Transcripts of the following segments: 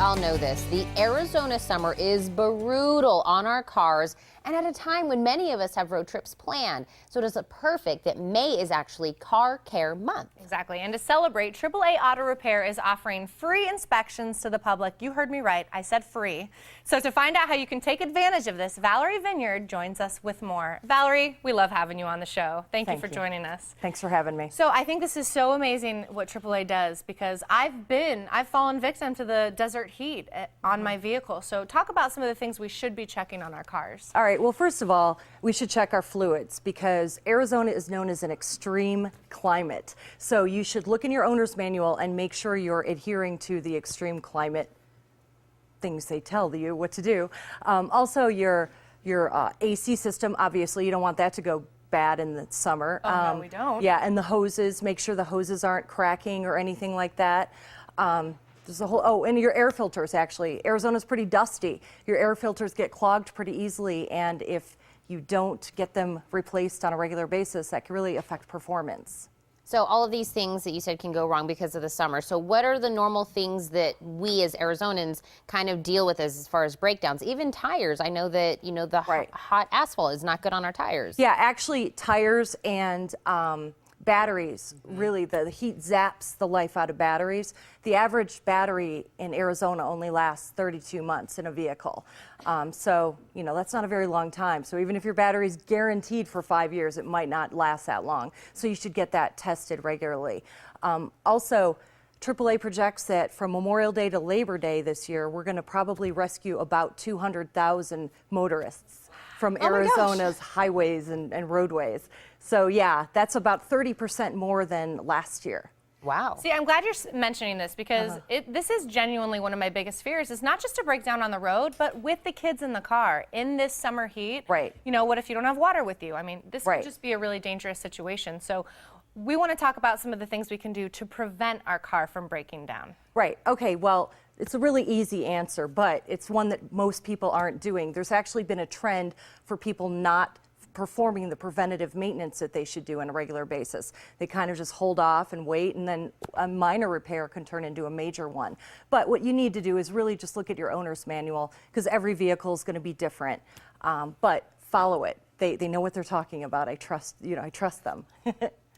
all know this. The Arizona summer is brutal on our cars, and at a time when many of us have road trips planned. So it is perfect that May is actually Car Care Month. Exactly. And to celebrate, AAA Auto Repair is offering free inspections to the public. You heard me right. I said free. So to find out how you can take advantage of this, Valerie Vineyard joins us with more. Valerie, we love having you on the show. Thank you for joining us. Thanks for having me. So I think this is so amazing what AAA does, because I've fallen victim to the desert heat on my vehicle. So talk about some of the things we should be checking on our cars. All right, well, first of all, we should check our fluids because Arizona is known as an extreme climate. So you should look in your owner's manual and make sure you're adhering to the extreme climate things they tell you what to do. Also, your AC system, obviously, you don't want that to go bad in the summer. Oh, no, we don't. Yeah, and the hoses, make sure the hoses aren't cracking or anything like that. There's a whole, and your air filters, actually. Arizona's pretty dusty. Your air filters get clogged pretty easily, and if you don't get them replaced on a regular basis, that can really affect performance. So all of these things that you said can go wrong because of the summer. So what are the normal things that we as Arizonans kind of deal with as far as breakdowns? Even tires. I know that, you know, the hot asphalt is not good on our tires. Yeah, actually tires and batteries, really the heat zaps the life out of batteries. The average battery in Arizona only lasts 32 months in a vehicle. So, you know, that's not a very long time. So even if your battery's guaranteed for 5 years, it might not last that long. So you should get that tested regularly. Also, AAA projects that from Memorial Day to Labor Day this year, we're going to probably rescue about 200,000 motorists from Arizona's highways and roadways. So yeah, that's about 30% more than last year. Wow. See, I'm glad you're mentioning this because this is genuinely one of my biggest fears. Is not just a breakdown on the road, but with the kids in the car in this summer heat. Right. You know, what if you don't have water with you? I mean, this could just be a really dangerous situation. So we want to talk about some of the things we can do to prevent our car from breaking down. Right. Okay. Well, it's a really easy answer, but it's one that most people aren't doing. There's actually been a trend for people not performing the preventative maintenance that they should do on a regular basis. They kind of just hold off and wait, and then a minor repair can turn into a major one. But what you need to do is really just look at your owner's manual, because every vehicle is going to be different. But follow it. They know what they're talking about. I trust them.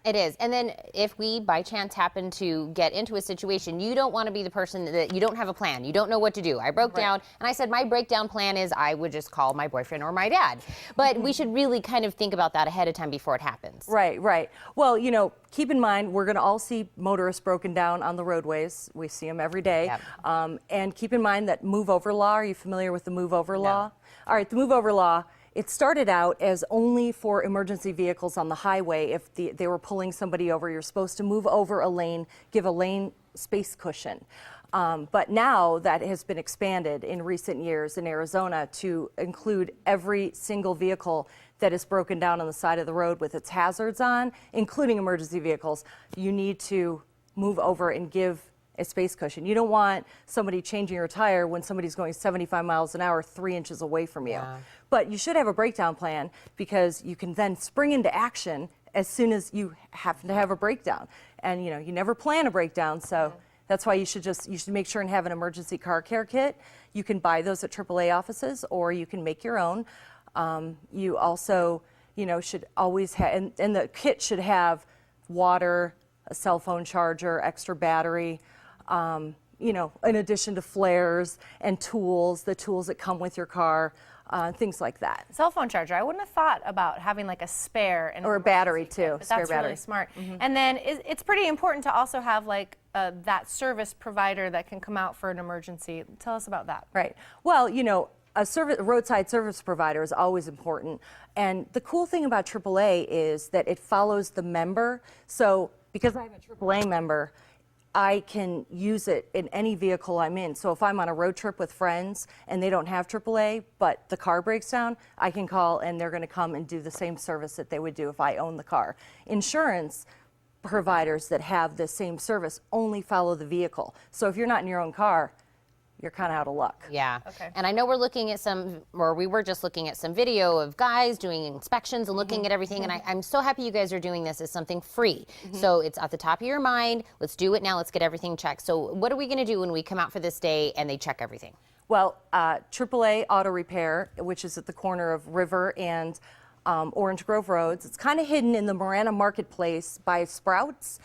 It is. And then if we by chance happen to get into a situation, you don't want to be the person that you don't have a plan. You don't know what to do. I broke down and I said my breakdown plan is I would just call my boyfriend or my dad. But we should really kind of think about that ahead of time before it happens. Right, right. Well, you know, keep in mind we're going to all see motorists broken down on the roadways. We see them every day. Yep. And keep in mind that move over law. Are you familiar with the move over law? All right, the move over law. It started out as only for emergency vehicles on the highway. If they were pulling somebody over, you're supposed to move over a lane, give a lane space cushion. But now that has been expanded in recent years in Arizona to include every single vehicle that is broken down on the side of the road with its hazards on, including emergency vehicles. You need to move over and give a space cushion. You don't want somebody changing your tire when somebody's going 75 miles an hour 3 inches away from you. Yeah. But you should have a breakdown plan, because you can then spring into action as soon as you happen to have a breakdown. And you know, you never plan a breakdown, so that's why you should make sure and have an emergency car care kit. You can buy those at AAA offices, or you can make your own. You also, you know, should always have, and the kit should have water, a cell phone charger, extra battery, you know, in addition to flares and tools, the tools that come with your car, things like that. Cell phone charger. I wouldn't have thought about having like a spare. Or a battery too. But spare that's battery. Really smart. And then it's pretty important to also have like that service provider that can come out for an emergency. Tell us about that. Right. Well, you know, a roadside service provider is always important. And the cool thing about AAA is that it follows the member. So because I'm a AAA member, I can use it in any vehicle I'm in. So if I'm on a road trip with friends and they don't have AAA, but the car breaks down, I can call and they're going to come and do the same service that they would do if I own the car. Insurance providers that have the same service only follow the vehicle. So if you're not in your own car, you're kind of out of luck. Yeah. Okay. And I know we're looking at we were just looking at some video of guys doing inspections and looking at everything. And I'm so happy you guys are doing this as something free. So it's at the top of your mind. Let's do it now. Let's get everything checked. So what are we going to do when we come out for this day and they check everything? Well, AAA Auto Repair, which is at the corner of River and Orange Grove Roads, it's kind of hidden in the Marana Marketplace by Sprouts.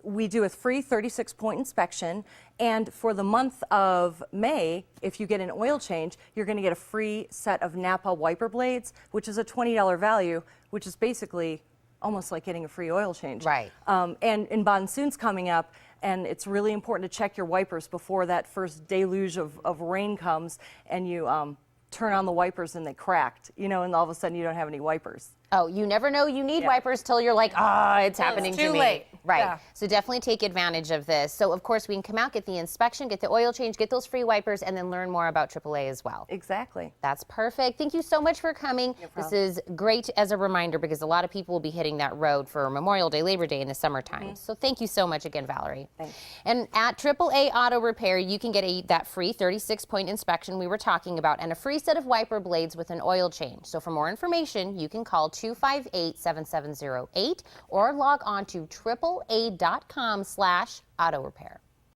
We do a free 36-point inspection, and for the month of May, if you get an oil change, you're going to get a free set of NAPA wiper blades, which is a $20 value, which is basically almost like getting a free oil change. Right. And monsoon's coming up, and it's really important to check your wipers before that first deluge of rain comes, and you turn on the wipers and they cracked, and all of a sudden you don't have any wipers. Oh, you never know you need wipers till you're like, it's happening too to me. late. Right. Yeah. So definitely take advantage of this. So of course we can come out, get the inspection, get the oil change, get those free wipers, and then learn more about AAA as well. Exactly. That's perfect. Thank you so much for coming. This is great as a reminder because a lot of people will be hitting that road for Memorial Day, Labor Day in the summertime. So thank you so much again, Valerie. Thanks. And at AAA Auto Repair, you can get that free 36-point inspection we were talking about and a free set of wiper blades with an oil change. So for more information, you can call 258-7708 or log on to AAA.com/auto repair.